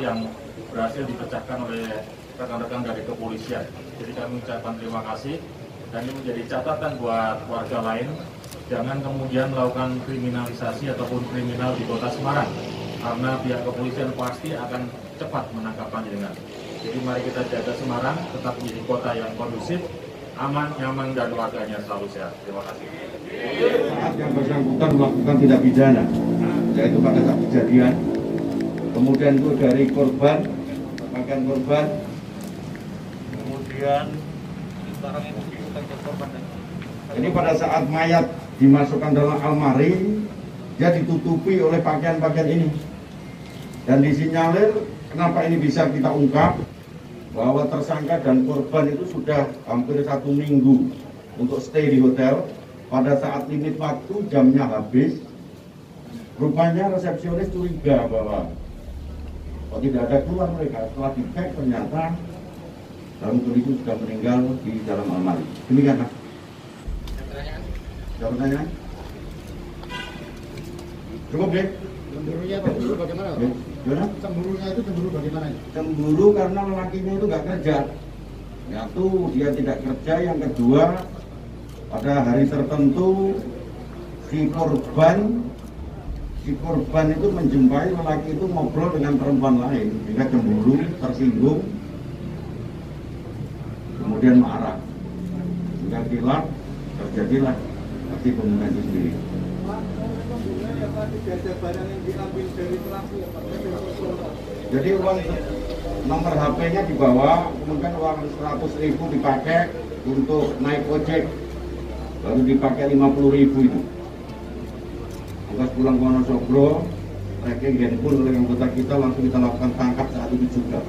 yang berhasil dipecahkan oleh rekan-rekan dari kepolisian. Jadi kami ucapkan terima kasih dan ini menjadi catatan buat warga lain, jangan kemudian melakukan kriminalisasi ataupun kriminal di Kota Semarang, karena pihak kepolisian pasti akan cepat menangkap panjenengan. Jadi mari kita jaga Semarang tetap menjadi kota yang kondusif, aman, nyaman, dan warganya selalu sehat. Terima kasih. Saat yang bersangkutan melakukan tindak pidana, yaitu pada saat kejadian, kemudian itu dari korban, pakaian korban, kemudian barang yang dibutuhkan korban. Ini pada saat mayat dimasukkan dalam almari, dia ditutupi oleh pakaian-pakaian ini, dan disinyalir kenapa ini bisa kita ungkap bahwa tersangka dan korban itu sudah hampir 1 minggu untuk stay di hotel. Pada saat limit waktu jamnya habis, rupanya resepsionis curiga bahwa tidak ada keluar mereka. Setelah dicek ternyata dalam kondisi sudah meninggal di dalam almari. Demikian, Pak. Ada pertanyaan? Cukup, deh. Cemburunya Pak, cemburu bagaimana? Gimana? Cemburunya itu cemburu bagaimana? Cemburu karena lelakinya itu nggak kerja. Satu, dia tidak kerja. Yang kedua, pada hari tertentu si korban itu menjumpai lelaki itu ngobrol dengan perempuan lain, sehingga cemburu, tersinggung, kemudian marah, sehingga kilap terjadilah aksi pembunuhan itu sendiri. Jadi uang nomor HP-nya dibawa, kemudian uang 100.000 dipakai untuk naik ojek, baru dipakai 50.000 itu. Pas pulang ke Wonosobo, tracking handphone oleh anggota kita, langsung kita lakukan tangkap saat itu juga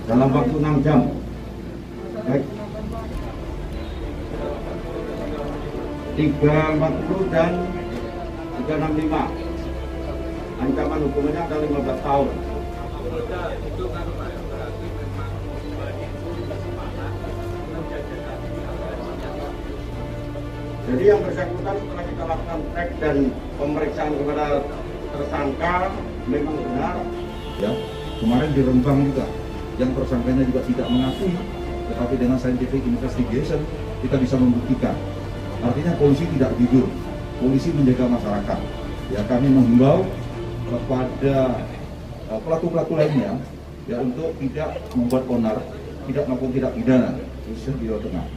dalam waktu 6 jam. Baik. 340 dan 365. Ancaman hukumannya ada 15 tahun. Jadi yang bersangkutan setelah kita lakukan track dan pemeriksaan kepada tersangka memang benar. Ya, kemarin di Rembang juga, yang tersangkanya juga tidak mengakui, tetapi dengan scientific investigation kita bisa membuktikan. Artinya polisi tidak jujur, polisi menjaga masyarakat. Ya, kami menghimbau kepada pelaku-pelaku lainnya ya untuk tidak membuat onar, tidak melakukan tindak pidana khususnya di Jawa Tengah.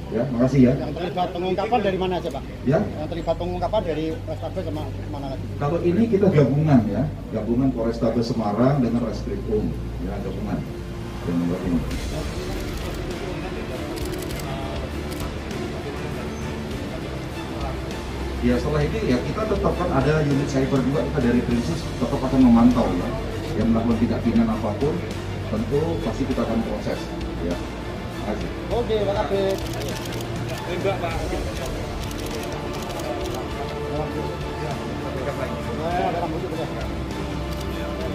Ya, makasih ya. Yang terlibat pengungkapan dari mana aja, Pak? Ya. Yang terlibat pengungkapan dari Polrestabes sama mana lagi? Kalau ini kita gabungan ya, gabungan Polrestabes Semarang dengan Reskrimum, ya gabungan. Yang nomor ini. Ya setelah ini ya kita tetapkan ada unit cyber juga, kita dari Prinsus tetap akan memantau ya, yang melakukan tindak pidana apapun, tentu pasti kita akan proses ya. Oke, Pak Kabit. Enggak, Pak.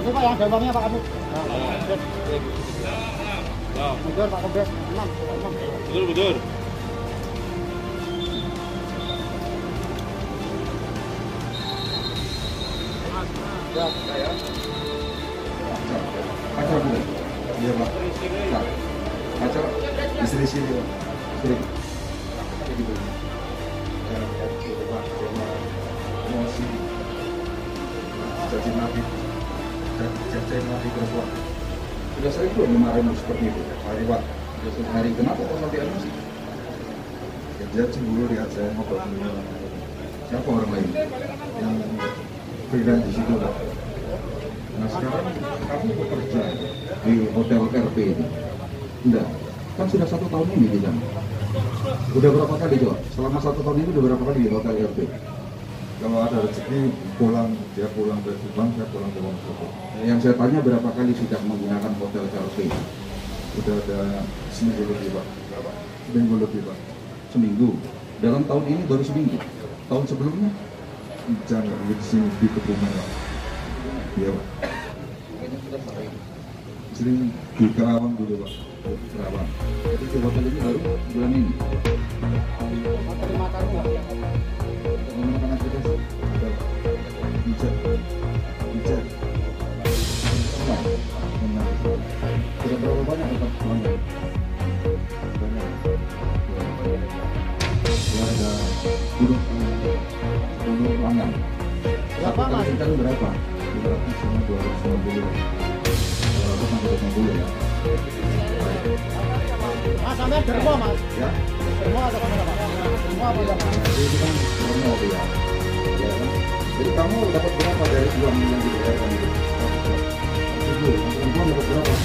Ini Pak yang gambarnya Pak Kabit. Betul Pak Kabit. 6. Betul. Ya, saya. Pacar Bu. Iya, Pak. Pacar istri sini, Pak. Sering. Gitu. Jangan gitu, Pak. Jangan emosi. Jadi nabi. Dan jadi nabi berbuat. Sudah sering belum dimarahin seperti itu? Hari Pak, sudah sering hari. Kenapa kok sampai emosi? Ya, dia cemburu lihat saya ngobrol dulu. Siapa orang lain yang freelance di situ, Pak? Nah sekarang kamu bekerja di hotel RP ini? Enggak, kan sudah 1 tahun ini di sana. Udah berapa kali coba? Selama 1 tahun ini udah berapa kali di hotel RP? Kalau ada rezeki pulang, dia pulang ke Subang, saya pulang ke Wonosobo. Yang saya tanya berapa kali sudah menggunakan hotel RP? Udah ada seminggu lebih Pak. Seminggu lebih, Pak. Seminggu. Dalam tahun ini baru seminggu. Tahun sebelumnya? Jangan di sini di Kebumen Pak. Iya Pak. Sering di Kerawang dulu, Pak. Kerawang. Jadi di hotel ini baru bulan ini. Terima kasih. Menggunakan aplikasi. Ada Bicar. Bicar. Sudah berapa banyak dapat pelanggan? Banyak. Ya ada 10 pelanggan. Berapa, Mas? Kita itu berapa? 200 sama 250. 200 sampai 250 ya. Mas, sampai dermo, Mas. Ya. Dermo atau gimana, Pak? Dermo apa enggak, Pak? Jadi itu kan normal tuh ya. Ya kan? Jadi kamu dapat berapa dari uang yang dibayarkan itu? 1 juta. Kamu dapat berapa?